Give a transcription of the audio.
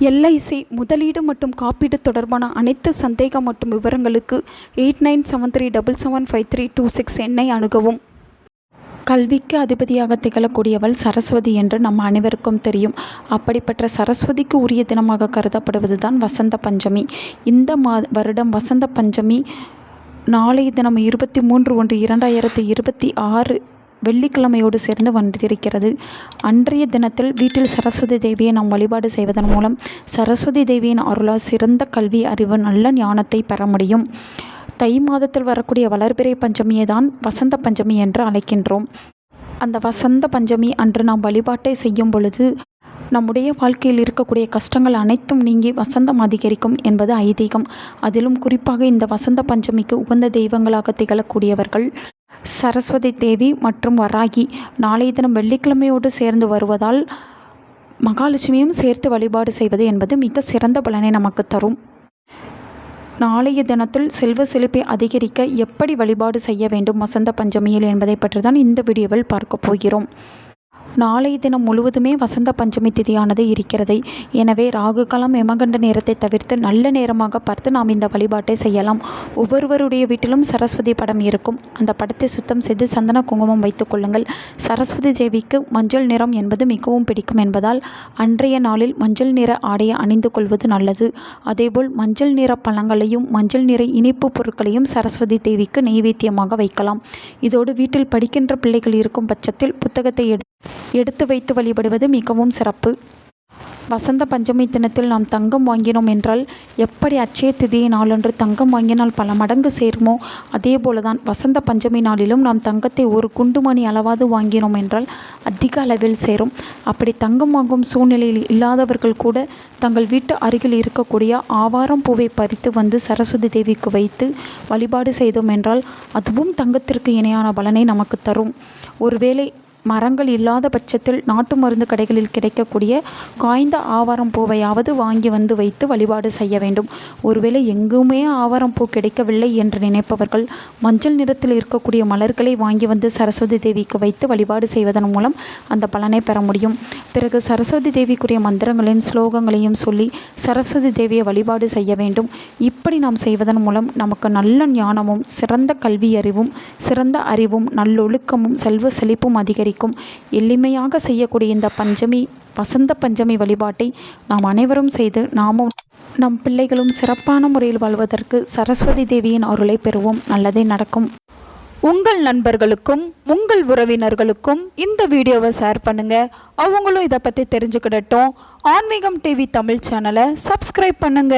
LIC முதலீடு மற்றும் காப்பீடு தொடர்பான அனைத்து சந்தேகம் மற்றும் விவரங்களுக்கு 8973777532 எண்ணை அணுகவும். கல்விக்கு அதிபதியாக திகழக்கூடியவள் சரஸ்வதி என்று நம் அனைவருக்கும் தெரியும். அப்படிப்பட்ட சரஸ்வதிக்கு உரிய தினமாக கருதப்படுவது தான் வசந்த பஞ்சமி. இந்த வருடம் வசந்த பஞ்சமி நாளைய தினம் 23/1/2026 வெள்ளிக்கிழமையோடு சேர்ந்து வந்திருக்கிறது. அன்றைய தினத்தில் வீட்டில் சரஸ்வதி தேவியை நாம் வழிபாடு செய்வதன் மூலம் சரஸ்வதி தேவியின் அருளால் சிறந்த கல்வி, அறிவு, நல்ல ஞானத்தை பெற முடியும். தை மாதத்தில் வரக்கூடிய வளர்பிறை பஞ்சமியை தான் வசந்த பஞ்சமி என்று அழைக்கின்றோம். அந்த வசந்த பஞ்சமி அன்று நாம் வழிபாட்டை செய்யும் பொழுது நம்முடைய வாழ்க்கையில் இருக்கக்கூடிய கஷ்டங்கள் அனைத்தும் நீங்கி வசந்தம் அதிகரிக்கும் என்பது ஐதீகம். அதிலும் குறிப்பாக இந்த வசந்த பஞ்சமிக்கு உகந்த தெய்வங்களாக திகழக்கூடியவர்கள் சரஸ்வதி தேவி மற்றும் வராகி. நாளைய தினம் வெள்ளிக்கிழமையோடு சேர்ந்து வருவதால் மகாலட்சுமியும் சேர்த்து வழிபாடு செய்வது என்பது மிக சிறந்த பலனை நமக்கு தரும். நாளைய தினத்தில் செல்வ செழிப்பை அதிகரிக்க எப்படி வழிபாடு செய்ய வேண்டும் வசந்த பஞ்சமியில் என்பதை பற்றி தான் இந்த வீடியோவில் பார்க்க போகிறோம். நாளைய தினம் முழுவதுமே வசந்த பஞ்சமி திதியானது இருக்கிறது. எனவே ராகு காலம், யமகண்ட நேரத்தை தவிர்த்து நல்ல நேரமாக பார்த்து நாம் இந்த வழிபாட்டை செய்யலாம். ஒவ்வொருவருடைய வீட்டிலும் சரஸ்வதி படம் இருக்கும். அந்த படத்தை சுத்தம் செய்து சந்தன குங்குமம் வைத்துக் கொள்ளுங்கள். சரஸ்வதி தேவிக்கு மஞ்சள் நிறம் என்பது மிகவும் பிடிக்கும் என்பதால் அன்றைய நாளில் மஞ்சள் நிற ஆடையை அணிந்து கொள்வது நல்லது. அதேபோல் மஞ்சள் நிற பழங்களையும் மஞ்சள் நிற இனிப்பு பொருட்களையும் சரஸ்வதி தேவிக்கு நெய்வேத்தியமாக வைக்கலாம். இதோடு வீட்டில் படிக்கின்ற பிள்ளைகள் இருக்கும் பட்சத்தில் புத்தகத்தை எடுத்து வைத்து வழிபடுவது மிகவும் சிறப்பு. வசந்த பஞ்சமி தினத்தில் நாம் தங்கம் வாங்கினோம் என்றால் எப்படி அட்சய திதியை நாளன்று தங்கம் வாங்கினால் பல மடங்கு சேருமோ அதே போலதான் வசந்த பஞ்சமி நாளிலும் நாம் தங்கத்தை ஒரு குண்டுமணி அளவாது வாங்கினோம் என்றால் அதிக அளவில் சேரும். அப்படி தங்கம் வாங்கும் சூழ்நிலையில் இல்லாதவர்கள் கூட தங்கள் வீட்டு அருகில் இருக்கக்கூடிய ஆவாரம் பூவை பறித்து வந்து சரஸ்வதி தேவிக்கு வைத்து வழிபாடு செய்தோம் என்றால் அதுவும் தங்கத்திற்கு இணையான பலனை நமக்கு தரும். ஒருவேளை மரங்கள் இல்லாத பட்சத்தில் நாட்டு மருந்து கடைகளில் கிடைக்கக்கூடிய காய்ந்த ஆவாரம் பூவையாவது வாங்கி வந்து வைத்து வழிபாடு செய்ய வேண்டும். ஒருவேளை எங்குமே ஆவாரம் பூ கிடைக்கவில்லை என்று நினைப்பவர்கள் மஞ்சள் நிறத்தில் இருக்கக்கூடிய மலர்களை வாங்கி வந்து சரஸ்வதி தேவிக்கு வைத்து வழிபாடு செய்வதன் மூலம் அந்த பலனை பெற முடியும். பிறகு சரஸ்வதி தேவிக்குரிய மந்திரங்களையும் ஸ்லோகங்களையும் சொல்லி சரஸ்வதி தேவியை வழிபாடு செய்ய வேண்டும். இப்படி நாம் செய்வதன் மூலம் நமக்கு நல்ல ஞானமும் சிறந்த கல்வி அறிவும் சிறந்த அறிவும் நல்லொழுக்கமும் செல்வ செழிப்பும் அதிகரிக்கும். எளிமையாக செய்யக்கூடிய இந்த பஞ்சமி வசந்த பஞ்சமி வழிபாட்டை நாம் அனைவரும் செய்து நாமும் நம் பிள்ளைகளும் சிறப்பான முறையில் வாழ்வதற்கு சரஸ்வதி தேவியின் அருளை பெறுவோம். நல்லதே நடக்கும். உங்கள் நண்பர்களுக்கும் உங்கள் உறவினர்களுக்கும் இந்த வீடியோவை ஷேர் பண்ணுங்க. அவங்களும் இதை பற்றி தெரிஞ்சுக்கிடட்டும். ஆன்மீகம் டிவி தமிழ் சேனலை சப்ஸ்கிரைப் பண்ணுங்க.